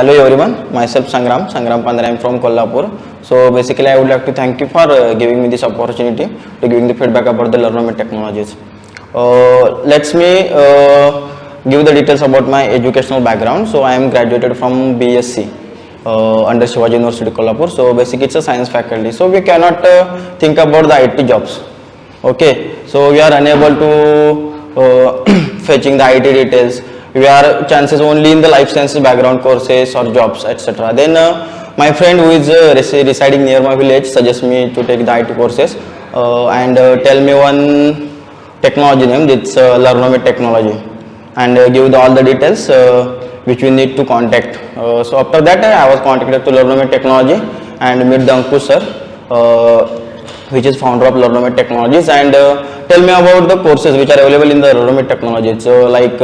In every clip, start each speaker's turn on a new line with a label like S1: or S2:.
S1: Hello everyone, myself Sangram Pandra, I am from Kolhapur. So basically I would like to thank you for giving me this opportunity to giving the feedback about the Learnomate technologies. Let me give the details about my educational background. So I am graduated from BSc under Shivaji University Kolhapur. So basically it's a science faculty. So we cannot think about the IT jobs. Okay, so we are unable to fetching the IT details. We are chances only in the life sciences background courses or jobs, etc. Then my friend who is residing near my village suggests me to take the IT courses and tell me one technology name, it's Learnomate technology, and give all the details which we need to contact. So after that I was contacted to Learnomate technology and meet the Ankush sir, which is founder of Learnomate technologies, and tell me about the courses which are available in the Learnomate technologies. So like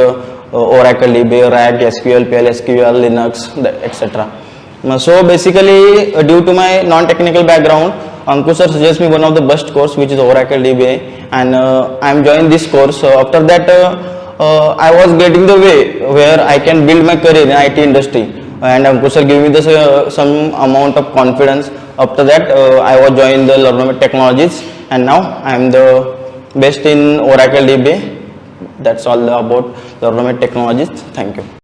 S1: Oracle DBA, RAC, SQL, PL, SQL, Linux, etc. So basically, due to my non-technical background, Ankush sir suggests me one of the best course, which is Oracle DBA, and I am joining this course. So after that, I was getting the way where I can build my career in IT industry, and Ankush sir gave me this some amount of confidence. After that, I was joining the Learnomate technologies, and now I am the best in Oracle DBA. That's all about Learnomate technologies. Thank you.